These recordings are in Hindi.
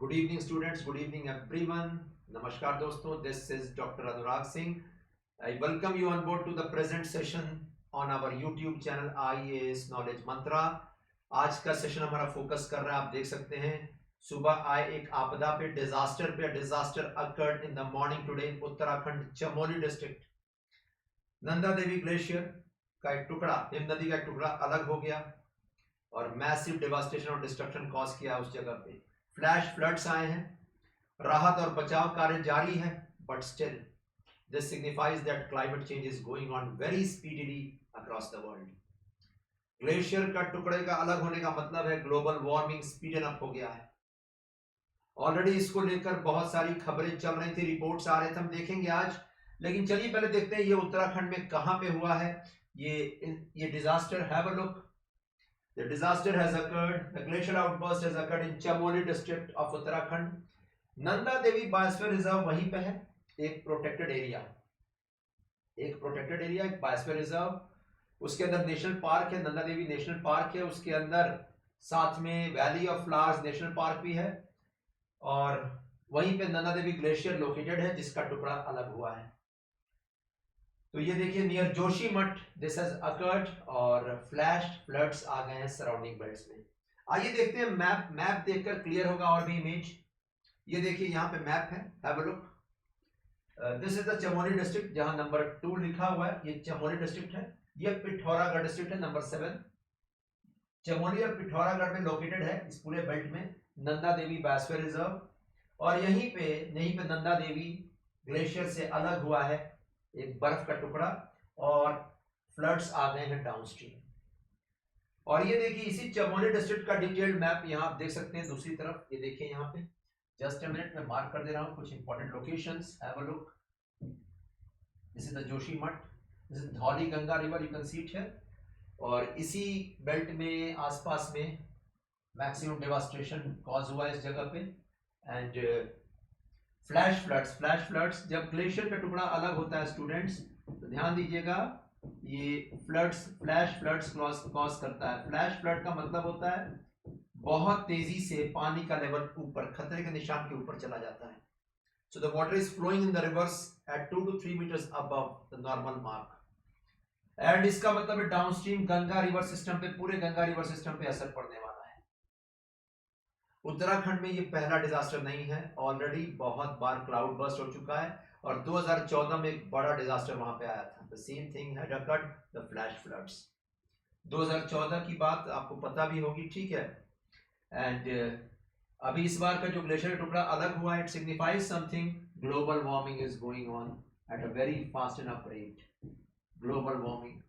Good evening students, good evening everyone. Namaskar दोस्तों, this is Dr. Anurag Singh. I welcome you on board to the present session on our YouTube channel IAS Knowledge Mantra. आज का सेशन हमारा फोकस कर रहा है, आप देख सकते हैं सुबह आए एक आपदा पे, disaster occurred in the morning today in Uttarakhand Chamoli district. Nanda Devi glacier का एक टुकड़ा, हिम नदी का एक टुकड़ा अलग हो गया और मैसिव डिवास्टेशन और डिस्ट्रक्शन कॉज किया उस जगह पे. फ्लैश फ्लड्स आए हैं, राहत और बचाव कार्य जारी है, but still this signifies that climate change is going on very speedily across the world. Glacier का टुकड़े का अलग होने का मतलब है ग्लोबल वार्मिंग स्पीडन अप हो गया है. ऑलरेडी इसको लेकर बहुत सारी खबरें चल रही थी, रिपोर्ट्स आ रहे थे, हम देखेंगे आज. लेकिन चलिए पहले देखते हैं ये उत्तराखंड में कहां पे हुआ है ये disaster. Have a look. The disaster has occurred. The glacial outburst has occurred in Chamoli district of Uttarakhand. Nanda Devi biosphere reserve वहीं पे है, एक प्रोटेक्टेड एरिया, एक बायोस्फीयर रिजर्व. उसके अंदर नेशनल पार्क है, नंदा देवी नेशनल पार्क है. उसके अंदर साथ में valley of flowers national park भी है और वहीं पे नंदा देवी ग्लेशियर लोकेटेड है जिसका टुकड़ा अलग हुआ है. तो ये देखिए near Joshimath this has occurred और फ्लैश फ्लड्स आ गए हैं सराउंडिंग बेल्ट्स में. आइए देखते हैं मैप देखकर क्लियर होगा और भी इमेज. ये देखिए यहाँ पे मैप है, have a look. This is the Chamoli district जहां नंबर 2 लिखा हुआ है, ये चमोली डिस्ट्रिक्ट है. ये पिथौरागढ़ डिस्ट्रिक्ट है नंबर 7. चमोली और पिथौरागढ़ में लोकेटेड है इस पूरे बेल्ट में नंदा देवी बायोस्फीयर रिजर्व. और यहीं पे नंदा देवी ग्लेशियर से अलग हुआ है एक बर्फ का टुकड़ा और फ्लड्स आ गए हैं डाउनस्ट्रीम. और ये देखिए इसी चमोली डिस्ट्रिक्ट का डिटेल्ड मैप यहाँ आप देख सकते हैं. दूसरी तरफ ये देखिए यहाँ पे, जस्ट अ मिनट में मार्क कर दे रहा हूँ कुछ important locations. Have a look. This is the Joshimath, this is Dhauli Ganga river, you can see it here. और इसी बेल्ट में आसपास में मैक्सिमम डेवास्टेशन कॉज हुआ है इस जगह पे. एंड फ्लैश फ्लड्स जब ग्लेशियर का टुकड़ा अलग होता है स्टूडेंट्स तो ध्यान दीजिएगा, ये फ्लैश फ्लड्स कॉज करता है. फ्लैश फ्लड का मतलब होता है बहुत तेजी से पानी का लेवल ऊपर खतरे के निशान के ऊपर चला जाता है. So the water is flowing in the rivers at 2 to 3 meters above the normal mark. And इसका मतलब है डाउनस्ट्रीम गंगा रिवर सिस्टम पे, पूरे गंगा रिवर सिस्टम पे असर पड़ने वाला है. उत्तराखंड में ये पहला डिजास्टर नहीं है, ऑलरेडी बहुत बार क्लाउड बर्स्ट हो चुका है और 2014 में एक बड़ा डिजास्टर वहां पे आया था. The same thing had occurred, the flash floods. 2014 की बात आपको पता भी होगी, ठीक है. एंड अभी इस बार का जो ग्लेशियर टुकड़ा अलग हुआ है, it signifies something. Global warming is going on at a very fast enough rate. Global warming,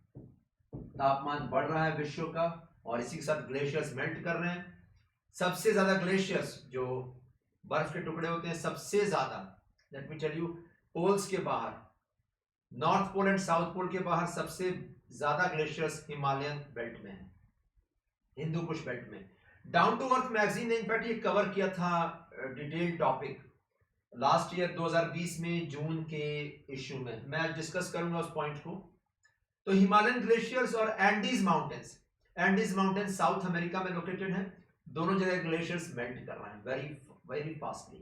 तापमान बढ़ रहा है विश्व का और इसी के साथ ग्लेशियर्स मेल्ट कर रहे हैं. सबसे ज्यादा ग्लेशियर्स जो बर्फ के टुकड़े होते हैं, सबसे ज्यादा, let me tell you, poles के बाहर, north pole and south pole के बाहर सबसे ज्यादा ग्लेशियर्स हिमालयन बेल्ट में है, हिंदू कुश बेल्ट में. डाउन टू अर्थ मैगजीन ने इनफैक्ट ये कवर किया था डिटेल टॉपिक लास्ट ईयर 2020 में जून के इश्यू में. मैं डिस्कस करूंगा उस पॉइंट को. तो हिमालयन ग्लेशियर्स और एंडीज माउंटेन्स साउथ अमेरिका में लोकेटेड है. दोनों जगह ग्लेशियर्स मेल्ट कर रहे हैं very fastly,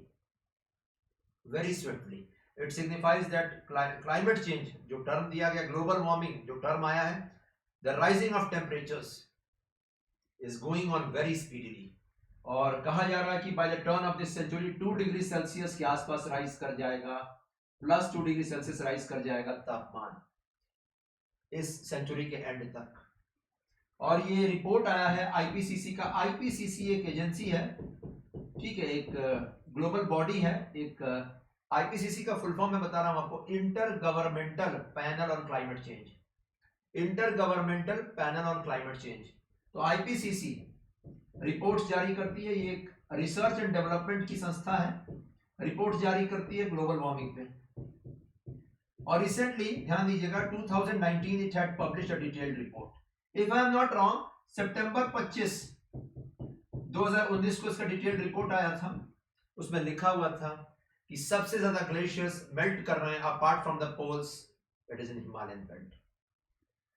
very swiftly. It signifies that climate change जो टर्म दिया गया, ग्लोबल वार्मिंग जो टर्म आया है, the rising of temperatures is going on very speedily. और कहा जा रहा है कि by the turn of this century 2 degree Celsius के आसपास राइज कर जाएगा, प्लस 2 डिग्री सेल्सियस राइज कर जाएगा तापमान इस सेंचुरी के एंड तक. और ये रिपोर्ट आया है आईपीसीसी का. आईपीसीसी एक एजेंसी है, ठीक है, एक ग्लोबल बॉडी है. एक आईपीसीसी का फुल फॉर्म मैं बता रहा हूं आपको, inter governmental panel on climate change. Inter governmental panel on climate change. तो आईपीसीसी रिपोर्ट्स जारी करती है, ये एक रिसर्च एंड डेवलपमेंट की संस्था है, रिपोर्ट जारी करती है ग्लोबल वार्मिंग पे. और रिसेंटली ध्यान दीजिएगा 2019 it had published a detailed report. If I am not wrong, सितंबर 25 2019 को इसका डिटेल्ड रिपोर्ट आया था. उसमें लिखा हुआ था कि सबसे ज्यादा ग्लेशियर्स मेल्ट कर रहे हैं apart from the poles, it is in Himalayan belt.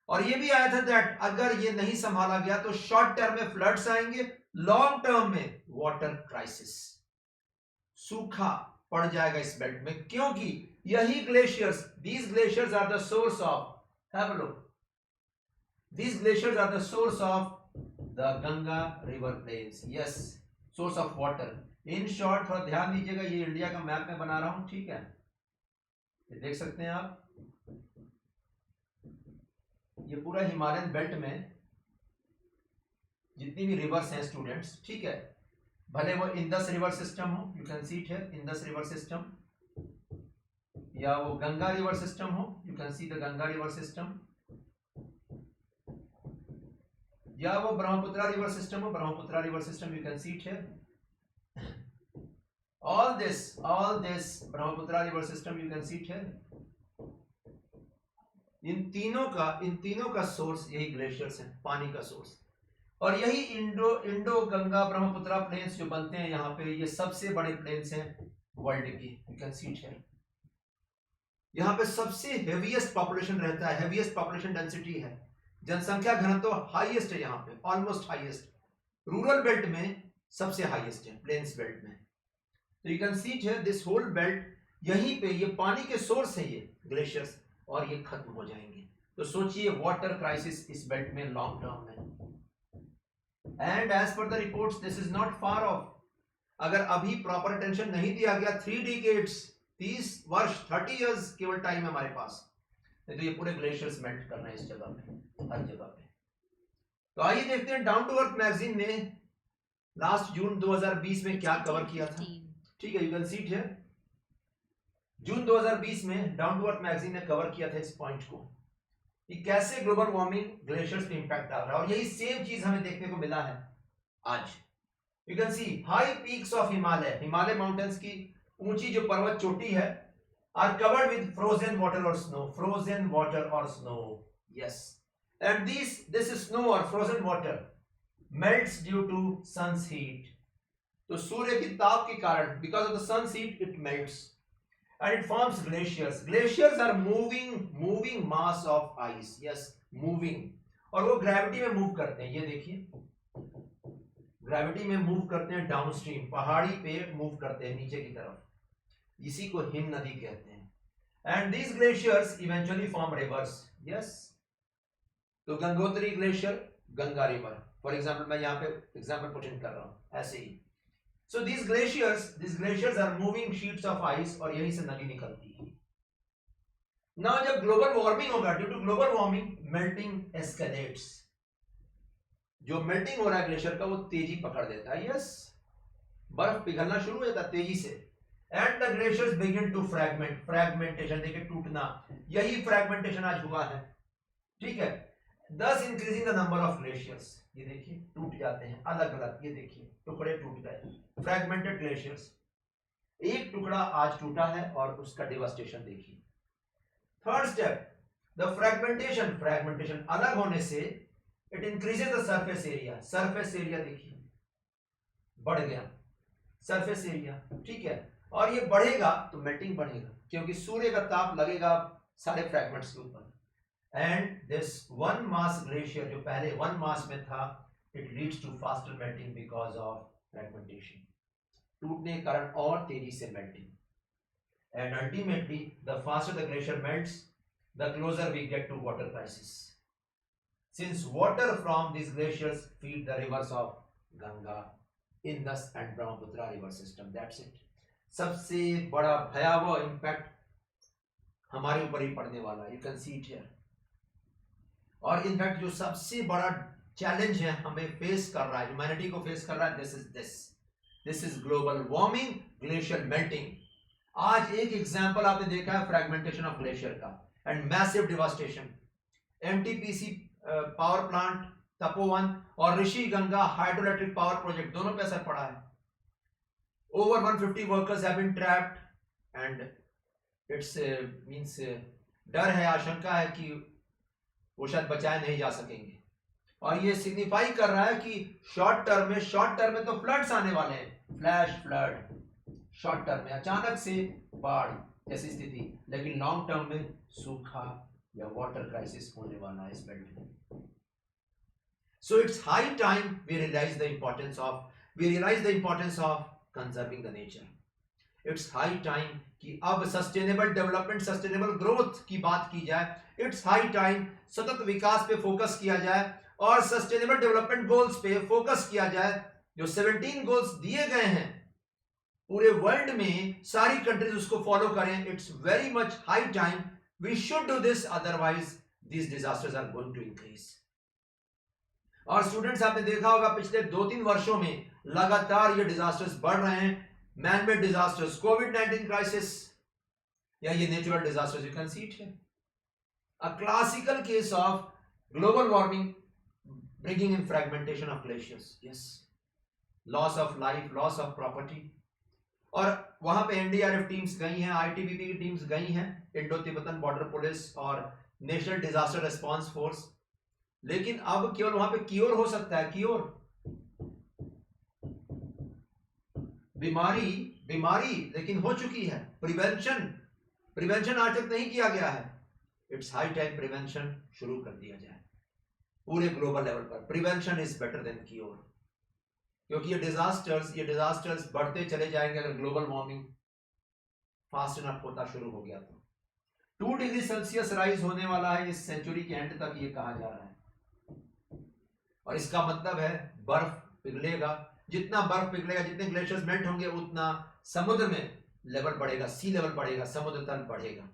और ये भी आया था दैट अगर ये नहीं संभाला गया तो शॉर्ट टर्म में फ्लड्स आएंगे, लॉन्ग टर्म में वाटर क्राइसिस. सूखा पड़ जाएगा इस बेल्ट में, क्योंकि यही glaciers, these glaciers are the source of, have a look, these glaciers are the source of the Ganga river plains, yes, source of water. in short, थोड़ा ध्यान दीजिएगा, ये इंडिया का मैप में बना रहा हूं, ठीक है, ये देख सकते हैं आप, ये पूरा हिमालयन बेल्ट में जितनी भी रिवर्स हैं स्टूडेंट्स, ठीक है, भले वो इंदस रिवर सिस्टम हो, you can see it here, Indus river system, या वो गंगा रिवर सिस्टम हो, you can see the Ganga river system, या वो ब्रह्मपुत्रा रिवर सिस्टम हो, Brahmaputra river system, you can see it here, all this Brahmaputra river system, you can see it here, इन तीनों का सोर्स यही ग्लेशियर्स हैं, पानी का सोर्स, और यही इंडो गंगा ब्रह्मपुत्रा प्लेन्स जो बनते हैं यहाँ पे, ये सबसे बड़े प्लेन्स हैं वर्ल्ड की, you can see it here, यहाँ पे सबसे हेवीएस्ट पॉपुलेशन रहता है, हेवीएस्ट पॉपुलेशन डेंसिटी है, जनसंख्या घनत्व हाईएस्ट है यहाँ पे, ऑलमोस्ट हाईएस्ट, रूरल बेल्ट में सबसे हाईएस्ट है, प्लेन्स बेल्ट में, तो you can see it, this whole belt, यहीं पे ये पानी के सोर्स है ये ग्लेशियर्स, और ये खत्म हो जाएंगे, तो सोचिए वाटर क्राइसिस इस बेल्ट में लॉन्ग टर्म में, and as per the reports this is not far off, अगर अभी प्रॉपर अटेंशन नहीं दिया गया, 3 डिकेड्स, 30 वर्ष, 30 इयर्स केवल टाइम है हमारे पास, तो ये पूरे ग्लेशियर्स मेल्ट करना है इस जगह पे, हर जगह पे। तो आइए देखते हैं डाउन टू अर्थ मैगजीन ने लास्ट जून 2020 में क्या कवर किया था, ठीक है, you can see it here, June 2020 में डाउन टू अर्थ मैगजीन ने कवर किया था इस पॉइंट को, कि कैसे ग्लोबल वार्मिंग ग्लेशियर्स पे इंपैक्ट डाल रहा है, और यही सेम चीज हमें देखने को मिला है आज, you can C high peaks of Himalaya, Himalaya mountains की ऊंची जो पर्वत चोटी है, are covered with frozen water or snow, yes, and this snow or frozen water melts due to sun's heat, तो सूर्य की ताप के कारण, because of the sun's heat it melts and it forms glaciers are moving mass of ice, yes, moving, और वो ग्रेविटी में मूव करते हैं, ये देखिए ग्रेविटी में मूव करते हैं, डाउनस्ट्रीम पहाड़ी पे मूव करते हैं नीचे की तरफ, इसी को हिम नदी कहते हैं, and these glaciers eventually form rivers, yes, तो Gangotri glacier, Ganga river, for example मैं यहाँ पे एग्जांपल पुट कर रहा हूँ, ऐसे ही, so these glaciers are moving sheets of ice, और यहीं से नदी निकलती है। now जब ग्लोबल वार्मिंग होगा, due to global warming melting escalates, जो मेल्टिंग हो रहा है ग्लेशियर का वो तेजी पकड़ देता है, यस, बर्फ पिघलना शुरू हो जाता है तेजी से, and the glaciers begin to fragmentation, देखिए टूटना, यही फ्रैगमेंटेशन आज हुआ है, ठीक है, thus increasing the number of glaciers, ये देखिए टूट जाते हैं अलग अलग, ये देखिए टुकड़े टूट गए, फ्रैगमेंटेड ग्लेशियर्स, एक टुकड़ा आज टूटा है और उसका डिवास्टेशन देखिए। थर्ड स्टेप, द फ्रैगमेंटेशन अलग होने से it increases the surface area देखिए बढ़ गया, सरफेस एरिया, ठीक है, और ये बढ़ेगा तो मेल्टिंग बढ़ेगा, क्योंकि सूर्य का ताप लगेगा सारे फ्रैगमेंट्स के ऊपर, and this one mass glacier जो पहले वन मास में था, it leads to faster melting because of fragmentation, टूटने के कारण और तेजी से melting, and ultimately the faster the glacier melts, the closer we get to water crisis, since water from these glaciers feed the rivers of Ganga, Indus and Brahmaputra river system, that's it। सबसे बड़ा भयावह इम्पैक्ट हमारे ऊपर ही पड़ने वाला है, you can see it here, और इनफैक्ट जो सबसे बड़ा चैलेंज है हमें फेस कर रहा है, ह्यूमैनिटी को फेस कर रहा है, this is global warming, glacier melting. आज एक एग्जांपल आपने देखा है फ्रैगमेंटेशन ऑफ ग्लेशियर का and massive devastation, NTPC power plant Tapovan और Rishi Ganga hydroelectric power project दोनों पे असर पड़ा है। Over 150 workers have been trapped and its means डर है, आशंका है कि वो शायद बचाए नहीं जा सकेंगे, और ये सिग्निफाई कर रहा है कि शॉर्ट टर्म में तो फ्लड्स आने वाले हैं, फ्लैश फ्लड, शॉर्ट टर्म में अचानक से बाढ़ जैसी स्थिति, लेकिन लॉन्ग टर्म में सूखा या वाटर क्राइसिस होने वाला है इस बेल्ट में। So it's high time we realize the importance of conserving the nature, it's high time कि अब सस्टेनेबल डेवलपमेंट, सस्टेनेबल ग्रोथ की बात की जाए। इट्स हाई टाइम सतत विकास पे फोकस किया जाए और सस्टेनेबल डेवलपमेंट गोल्स पे फोकस किया जाए। जो 17 गोल्स दिए गए हैं पूरे वर्ल्ड में, सारी कंट्रीज उसको फॉलो करें। It's very much high time we should do this, otherwise these disasters are going to increase। और स्टूडेंट्स आपने देखा होगा पिछले 2-3 वर्षों में लगातार ये डिजास्टर्स बढ़ रहे हैं। मैन मेड डिजास्टर्स, कोविड-19 क्राइसिस या ये natural disasters, you can see it here, a classical case of global warming bringing in fragmentation of glaciers, yes, loss of life, loss of property. और वहां पे एनडीआरएफ टीम्स गई हैं, आईटीबीपी की टीम्स गई हैं, इंडो तिब्बतन बॉर्डर पुलिस और नेशनल डिजास्टर रिस्पांस फोर्स। लेकिन अब केवल वहां पे क्योर हो सकता है, क्योर, बीमारी लेकिन हो चुकी है। प्रिवेंशन आज तक नहीं किया गया है। इट्स हाई टाइम प्रिवेंशन शुरू कर दिया जाए पूरे ग्लोबल लेवल पर। Prevention is better than cure, क्योंकि ये डिजास्टर्स बढ़ते चले जाएंगे अगर ग्लोबल वार्मिंग फास्ट इनफ होता शुरू हो गया तो। 2 डिग्री सेल्सियस राइज होने वाला है इस सेंचुरी के एंड तक, ये कहा जा रहा है। और इसका मतलब है बर्फ पिघलेगा, जितना बर्फ पिघलेगा, जितने ग्लेशियर्स मेल्ट होंगे, उतना समुद्र में लेवल बढ़ेगा, सी लेवल बढ़ेगा, समुद्र तल बढ़ेगा।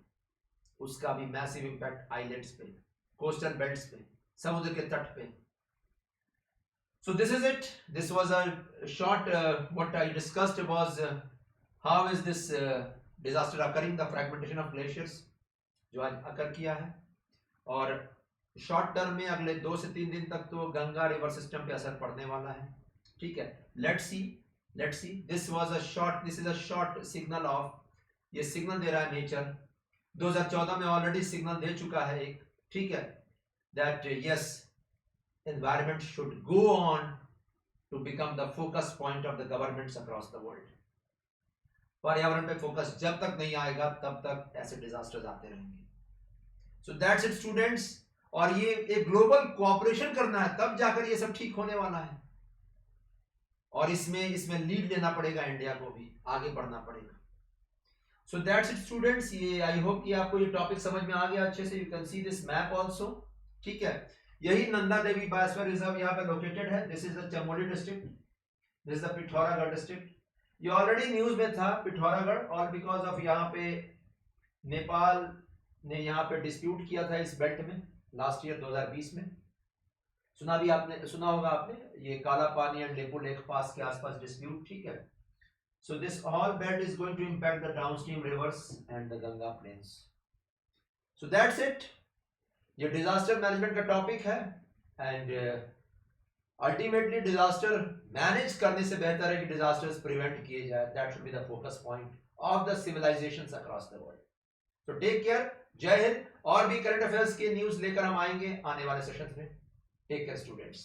उसका भी मैसिव इंपैक्ट आइलैंड्स पे, कोस्टल बेल्ट्स पे, समुद्र के तट पे। So this is it. This was a short what I discussed was how is this disaster occurring, the fragmentation of glaciers जो आज अकर किया है। और शॉर्ट टर्म में अगले 2 से 3 दिन तक तो गंगा रिवर सिस्टम पे असर पड़ने वाला है, ठीक है। Let's see this is a short signal of, ये सिग्नल दे रहा है नेचर। 2014 में ऑलरेडी सिग्नल दे चुका है एक, ठीक है, that yes environment should go on to become the focus point of the governments across the world। पर्यावरण पे फोकस जब तक नहीं आएगा तब तक ऐसे डिजास्टर्स आते रहेंगे। सो दैट्स इट स्टूडेंट्स। और ये एक ग्लोबल कोऑपरेशन करना है, तब जाकर ये सब ठीक होने वाला है। और इसमें लीड लेना पड़ेगा, इंडिया को भी आगे बढ़ना पड़ेगा। सो दैट्स इट स्टूडेंट्स। ये आई होप कि आपको ये टॉपिक समझ में आ गया अच्छे से। You can see this map also, ठीक है। यही नंदा देवी बायोस्फीयर रिजर्व यहाँ पे लोकेटेड है। This is the Chamoli district, this is the Pithoragarh district. ये ऑलरेडी न्यूज में था पिथौरागढ़, और बिकॉज ऑफ यहाँ पे नेपाल ने यहाँ पे डिस्प्यूट किया था इस बेल्ट में लास्ट ईयर 2020 में। सुना होगा आपने, ये काला पानी एंड लेपो लेक पास के आसपास डिस्प्यूट, ठीक है। So this all belt is going to impact the downstream rivers and the Ganga plains. So that's it. ये डिजास्टर मैनेजमेंट का टॉपिक है एंड अल्टीमेटली डिजास्टर मैनेज करने से बेहतर है कि डिजास्टर्स प्रिवेंट किए जाए। That should be the focus point of the civilizations across the world. So take care, जय हिंद। और भी करंट अफेयर्स के न्यूज लेकर हम आएंगे आने वाले सेशंस में। Take care students.